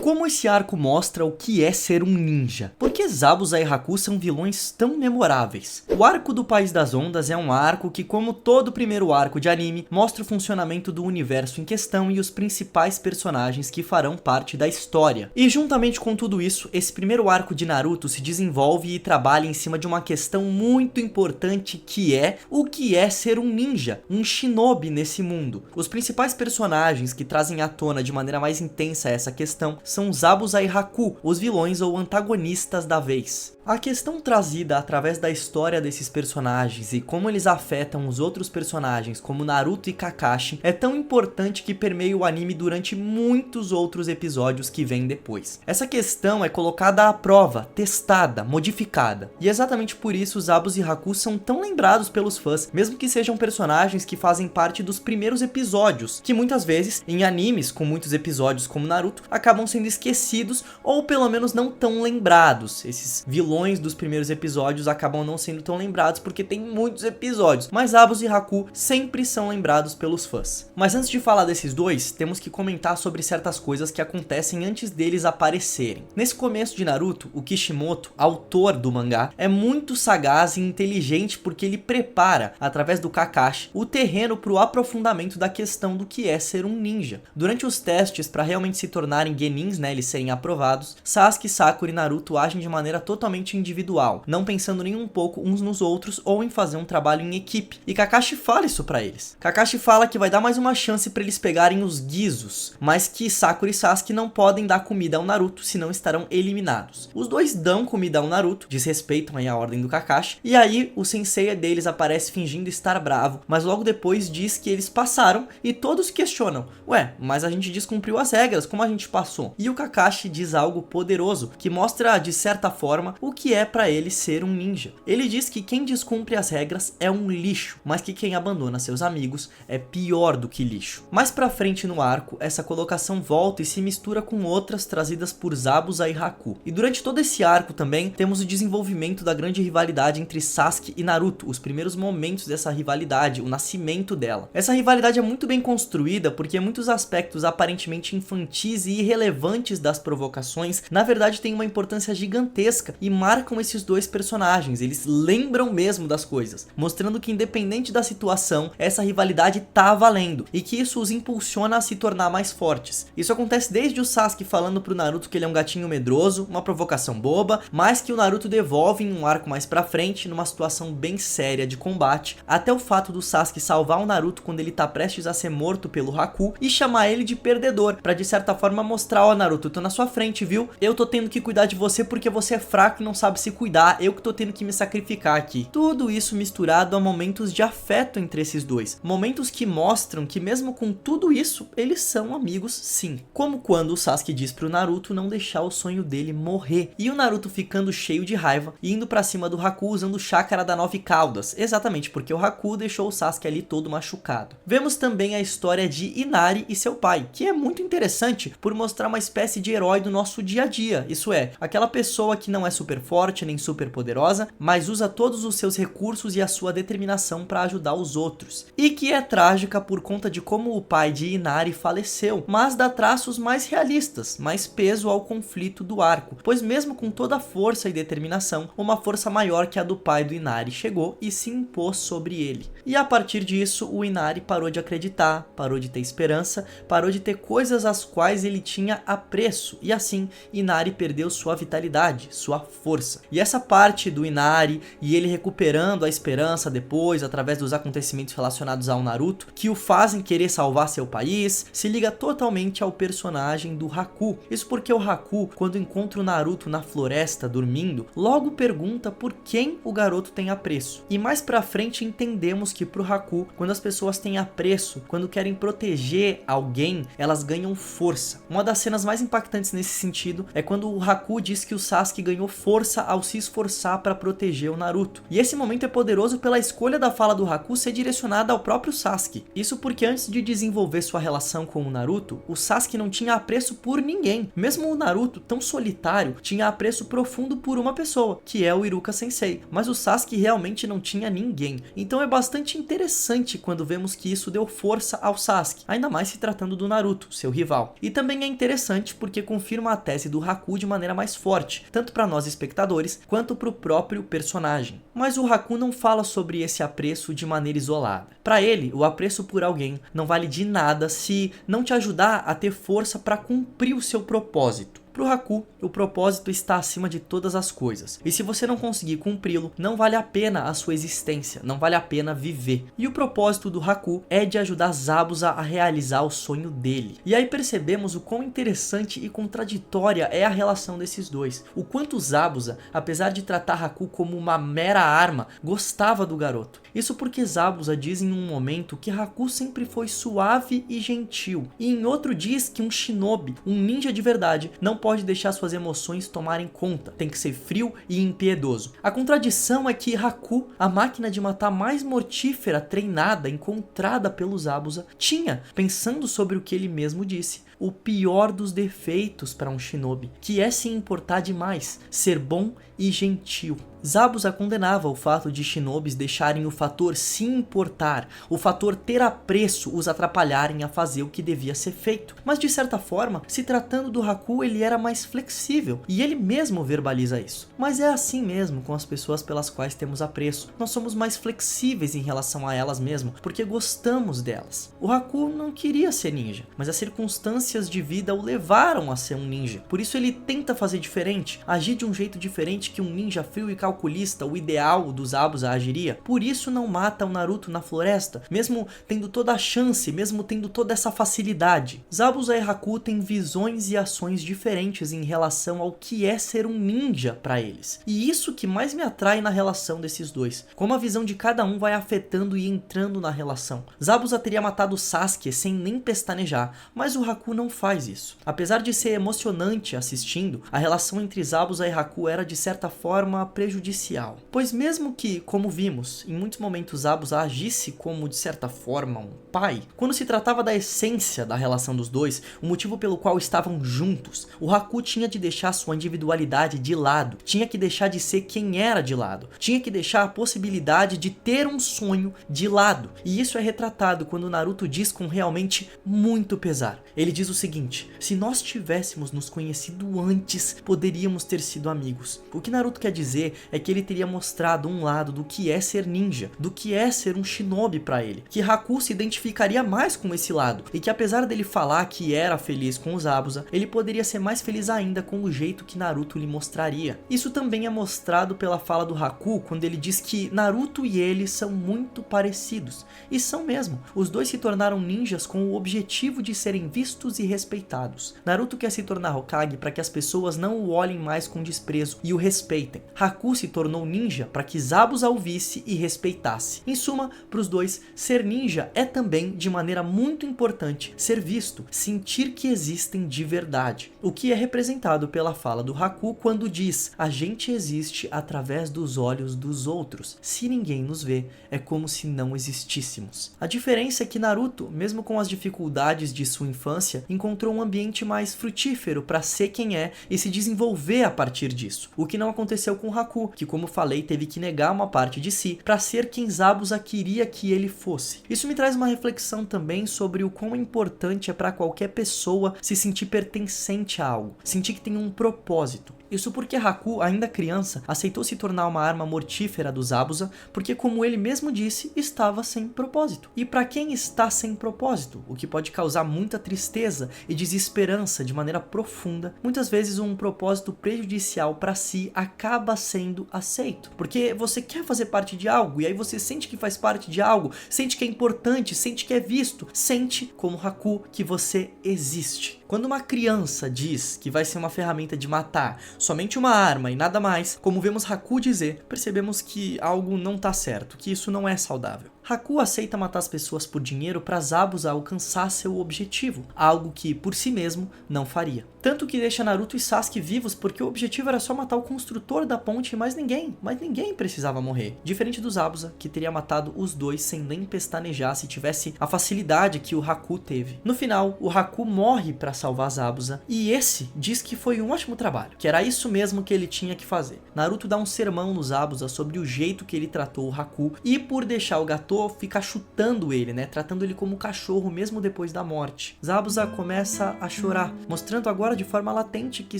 Como esse arco mostra o que é ser um ninja? Por que Zabuza e Haku são vilões tão memoráveis? O arco do País das Ondas é um arco que, como todo primeiro arco de anime, mostra o funcionamento do universo em questão e os principais personagens que farão parte da história. E juntamente com tudo isso, esse primeiro arco de Naruto se desenvolve e trabalha em cima de uma questão muito importante, que é o que é ser um ninja, um shinobi nesse mundo. Os principais personagens que trazem à tona de maneira mais intensa essa questão são Zabuza e Haku, os vilões ou antagonistas da vez. A questão trazida através da história desses personagens e como eles afetam os outros personagens como Naruto e Kakashi é tão importante que permeia o anime durante muitos outros episódios que vêm depois. Essa questão é colocada à prova, testada, modificada. E exatamente por isso Zabuza e Haku são tão lembrados pelos fãs, mesmo que sejam personagens que fazem parte dos primeiros episódios, que muitas vezes, em animes com muitos episódios como Naruto, acabam sendo esquecidos ou pelo menos não tão lembrados. Esses vilões dos primeiros episódios acabam não sendo tão lembrados porque tem muitos episódios, mas Zabuza e Haku sempre são lembrados pelos fãs. Mas antes de falar desses dois, temos que comentar sobre certas coisas que acontecem antes deles aparecerem. Nesse começo de Naruto, o Kishimoto, autor do mangá, é muito sagaz e inteligente porque ele prepara, através do Kakashi, o terreno para o aprofundamento da questão do que é ser um ninja. Durante os testes para realmente se tornarem genins, eles serem aprovados, Sasuke, Sakura e Naruto agem de maneira totalmente individual, não pensando nem um pouco uns nos outros ou em fazer um trabalho em equipe. E Kakashi fala isso pra eles. Kakashi fala que vai dar mais uma chance pra eles pegarem os Gizos, mas que Sakura e Sasuke não podem dar comida ao Naruto, senão estarão eliminados. Os dois dão comida ao Naruto, desrespeitam aí a ordem do Kakashi, e aí o sensei deles aparece fingindo estar bravo, mas logo depois diz que eles passaram e todos questionam: ué, mas a gente descumpriu as regras, como a gente passou? E o Kakashi diz algo poderoso, que mostra de certa forma o que é pra ele ser um ninja. Ele diz que quem descumpre as regras é um lixo, mas que quem abandona seus amigos é pior do que lixo. Mais pra frente no arco, essa colocação volta e se mistura com outras trazidas por Zabuza e Haku. E durante todo esse arco também, temos o desenvolvimento da grande rivalidade entre Sasuke e Naruto, os primeiros momentos dessa rivalidade, o nascimento dela. Essa rivalidade é muito bem construída porque muitos aspectos aparentemente infantis e irrelevantes das provocações, na verdade têm uma importância gigantesca e marcam esses dois personagens, eles lembram mesmo das coisas, mostrando que independente da situação, essa rivalidade tá valendo, e que isso os impulsiona a se tornar mais fortes. Isso acontece desde o Sasuke falando pro Naruto que ele é um gatinho medroso, uma provocação boba, mas que o Naruto devolve em um arco mais pra frente, numa situação bem séria de combate, até o fato do Sasuke salvar o Naruto quando ele tá prestes a ser morto pelo Haku, e chamar ele de perdedor, pra de certa forma mostrar: ó Naruto, eu tô na sua frente, viu? Eu tô tendo que cuidar de você porque você é fraco e não sabe se cuidar, eu que tô tendo que me sacrificar aqui. Tudo isso misturado a momentos de afeto entre esses dois, momentos que mostram que mesmo com tudo isso, eles são amigos sim. Como quando o Sasuke diz pro Naruto não deixar o sonho dele morrer, e o Naruto ficando cheio de raiva e indo pra cima do Haku usando o chakra da 9 caudas, exatamente porque o Haku deixou o Sasuke ali todo machucado. Vemos também a história de Inari e seu pai, que é muito interessante por mostrar uma espécie de herói do nosso dia a dia, isso é, aquela pessoa que não é super forte nem super poderosa, mas usa todos os seus recursos e a sua determinação para ajudar os outros, e que é trágica por conta de como o pai de Inari faleceu, mas dá traços mais realistas, mais peso ao conflito do arco, pois mesmo com toda a força e determinação, uma força maior que a do pai do Inari chegou e se impôs sobre ele. E a partir disso, o Inari parou de acreditar, parou de ter esperança, parou de ter coisas às quais ele tinha apreço, e assim, Inari perdeu sua vitalidade, sua força. E essa parte do Inari e ele recuperando a esperança depois, através dos acontecimentos relacionados ao Naruto, que o fazem querer salvar seu país, se liga totalmente ao personagem do Haku. Isso porque o Haku, quando encontra o Naruto na floresta dormindo, logo pergunta por quem o garoto tem apreço. E mais pra frente entendemos que pro Haku, quando as pessoas têm apreço, quando querem proteger alguém, elas ganham força. Uma das cenas mais impactantes nesse sentido é quando o Haku diz que o Sasuke ganhou força ao se esforçar para proteger o Naruto. E esse momento é poderoso pela escolha da fala do Haku ser direcionada ao próprio Sasuke. Isso porque antes de desenvolver sua relação com o Naruto, o Sasuke não tinha apreço por ninguém. Mesmo o Naruto, tão solitário, tinha apreço profundo por uma pessoa, que é o Iruka Sensei. Mas o Sasuke realmente não tinha ninguém. Então é bastante interessante quando vemos que isso deu força ao Sasuke, ainda mais se tratando do Naruto, seu rival. E também é interessante interessante porque confirma a tese do Haku de maneira mais forte, tanto para nós espectadores quanto para o próprio personagem. Mas o Haku não fala sobre esse apreço de maneira isolada. Para ele, o apreço por alguém não vale de nada se não te ajudar a ter força para cumprir o seu propósito. Para o Haku, o propósito está acima de todas as coisas, e se você não conseguir cumpri-lo, não vale a pena a sua existência, não vale a pena viver. E o propósito do Haku é de ajudar Zabuza a realizar o sonho dele. E aí percebemos o quão interessante e contraditória é a relação desses dois. O quanto Zabuza, apesar de tratar Haku como uma mera arma, gostava do garoto. Isso porque Zabuza diz em um momento que Haku sempre foi suave e gentil, e em outro diz que um shinobi, um ninja de verdade, não pode deixar suas emoções tomarem conta, tem que ser frio e impiedoso. A contradição é que Haku, a máquina de matar mais mortífera treinada encontrada pelo Zabuza, tinha, pensando sobre o que ele mesmo disse, o pior dos defeitos para um shinobi, que é se importar demais, ser bom e gentil. Zabuza condenava o fato de shinobis deixarem o fator se importar, o fator ter apreço, os atrapalharem a fazer o que devia ser feito. Mas de certa forma, se tratando do Haku, ele era mais flexível, e ele mesmo verbaliza isso. Mas é assim mesmo com as pessoas pelas quais temos apreço. Nós somos mais flexíveis em relação a elas mesmo, porque gostamos delas. O Haku não queria ser ninja, mas as circunstâncias de vida o levaram a ser um ninja. Por isso ele tenta fazer diferente, agir de um jeito diferente que um ninja frio e calculista, o ideal dos Zabuza agiria. Por isso não mata o Naruto na floresta, mesmo tendo toda a chance, mesmo tendo toda essa facilidade. Zabuza e Haku têm visões e ações diferentes em relação ao que é ser um ninja para eles. E isso que mais me atrai na relação desses dois, como a visão de cada um vai afetando e entrando na relação. Zabuza teria matado Sasuke sem nem pestanejar, mas o Haku não faz isso. Apesar de ser emocionante assistindo, a relação entre Zabuza e Haku era de certa forma prejudicial. Pois mesmo que, como vimos, em muitos momentos Zabuza agisse como de certa forma um pai, quando se tratava da essência da relação dos dois, o motivo pelo qual estavam juntos, o Haku tinha de deixar sua individualidade de lado, tinha que deixar de ser quem era de lado, tinha que deixar a possibilidade de ter um sonho de lado. E isso é retratado quando Naruto diz com realmente muito pesar. Ele diz o seguinte: se nós tivéssemos nos conhecido antes, poderíamos ter sido amigos. O que Naruto quer dizer é que ele teria mostrado um lado do que é ser ninja, do que é ser um shinobi pra ele, que Haku se identificaria mais com esse lado, e que apesar dele falar que era feliz com os Zabuza, ele poderia ser mais feliz ainda com o jeito que Naruto lhe mostraria. Isso também é mostrado pela fala do Haku quando ele diz que Naruto e ele são muito parecidos, e são mesmo. Os dois se tornaram ninjas com o objetivo de serem vistos e respeitados. Naruto quer se tornar Hokage para que as pessoas não o olhem mais com desprezo e o respeitem. Haku se tornou ninja para que Zabuza o visse e respeitasse. Em suma, para os dois, ser ninja é também, de maneira muito importante, ser visto, sentir que existem de verdade. O que é representado pela fala do Haku quando diz: a gente existe através dos olhos dos outros. Se ninguém nos vê, é como se não existíssemos. A diferença é que Naruto, mesmo com as dificuldades de sua infância, encontrou um ambiente mais frutífero para ser quem é e se desenvolver a partir disso. O que não aconteceu com Haku, que, como falei, teve que negar uma parte de si para ser quem Zabuza queria que ele fosse. Isso me traz uma reflexão também sobre o quão importante é para qualquer pessoa se sentir pertencente a algo, sentir que tem um propósito. Isso porque Haku, ainda criança, aceitou se tornar uma arma mortífera do Zabuza, porque, como ele mesmo disse, estava sem propósito. E para quem está sem propósito, o que pode causar muita tristeza e desesperança de maneira profunda, muitas vezes um propósito prejudicial para si acaba sendo aceito. Porque você quer fazer parte de algo, e aí você sente que faz parte de algo, sente que é importante, sente que é visto, sente, como Haku, que você existe. Quando uma criança diz que vai ser uma ferramenta de matar, somente uma arma e nada mais, como vemos Haku dizer, percebemos que algo não tá certo, que isso não é saudável. Haku aceita matar as pessoas por dinheiro para Zabuza alcançar seu objetivo, algo que, por si mesmo, não faria. Tanto que deixa Naruto e Sasuke vivos porque o objetivo era só matar o construtor da ponte e mais ninguém. Mas ninguém precisava morrer. Diferente do Zabuza, que teria matado os dois sem nem pestanejar se tivesse a facilidade que o Haku teve. No final, o Haku morre para salvar Zabuza e esse diz que foi um ótimo trabalho, que era isso mesmo que ele tinha que fazer. Naruto dá um sermão no Zabuza sobre o jeito que ele tratou o Haku e por deixar o Gato começou a ficar chutando ele, né, tratando ele como um cachorro mesmo depois da morte. Zabuza começa a chorar, mostrando agora de forma latente que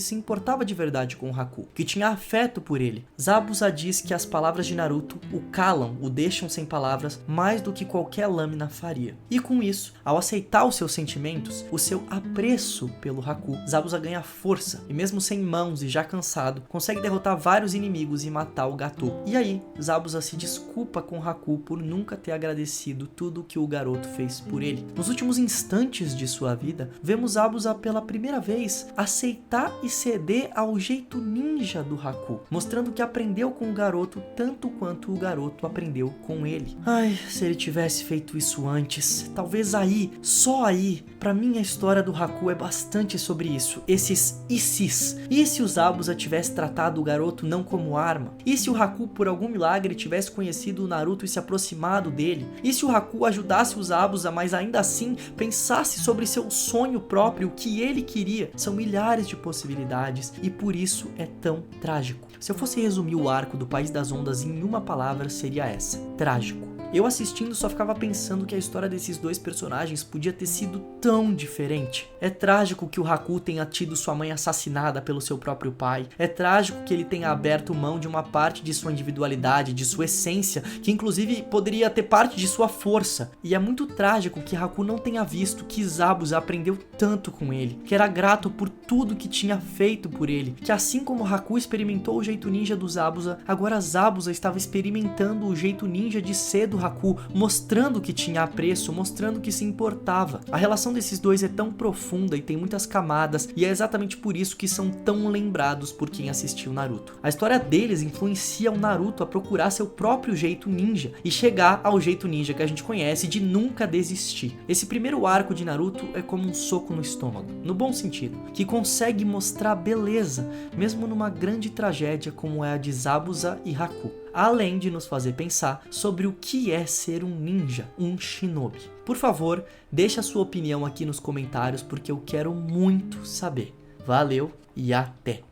se importava de verdade com o Haku, que tinha afeto por ele. Zabuza diz que as palavras de Naruto o calam, o deixam sem palavras, mais do que qualquer lâmina faria. E com isso, ao aceitar os seus sentimentos, o seu apreço pelo Haku, Zabuza ganha força, e mesmo sem mãos e já cansado, consegue derrotar vários inimigos e matar o Gato. E aí, Zabuza se desculpa com o Haku por nunca ter agradecido tudo o que o garoto fez por ele. Nos últimos instantes de sua vida, vemos Zabuza pela primeira vez aceitar e ceder ao jeito ninja do Haku, mostrando que aprendeu com o garoto tanto quanto o garoto aprendeu com ele. Ai, se ele tivesse feito isso antes, talvez aí, só aí, pra mim a história do Haku é bastante sobre isso, esses ICs. E se o Zabuza tivesse tratado o garoto não como arma? E se o Haku por algum milagre tivesse conhecido o Naruto e se aproximado dele? E se o Haku ajudasse o Zabuza, mas ainda assim pensasse sobre seu sonho próprio, o que ele queria? São milhares de possibilidades e por isso é tão trágico. Se eu fosse resumir o arco do País das Ondas em uma palavra, seria essa: trágico. Eu assistindo só ficava pensando que a história desses dois personagens podia ter sido tão diferente. É trágico que o Haku tenha tido sua mãe assassinada pelo seu próprio pai. É trágico que ele tenha aberto mão de uma parte de sua individualidade, de sua essência, que inclusive poderia ter parte de sua força. E é muito trágico que Haku não tenha visto que Zabuza aprendeu tanto com ele, que era grato por tudo que tinha feito por ele, que assim como Haku experimentou o jeito ninja do Zabuza, agora Zabuza estava experimentando o jeito ninja de ser do Haku, mostrando que tinha apreço, mostrando que se importava. A relação desses dois é tão profunda e tem muitas camadas, e é exatamente por isso que são tão lembrados por quem assistiu Naruto. A história deles influencia o Naruto a procurar seu próprio jeito ninja e chegar ao jeito ninja que a gente conhece de nunca desistir. Esse primeiro arco de Naruto é como um soco no estômago, no bom sentido, que consegue mostrar beleza, mesmo numa grande tragédia como é a de Zabuza e Haku, além de nos fazer pensar sobre o que é ser um ninja, um shinobi. Por favor, deixe a sua opinião aqui nos comentários porque eu quero muito saber. Valeu e até!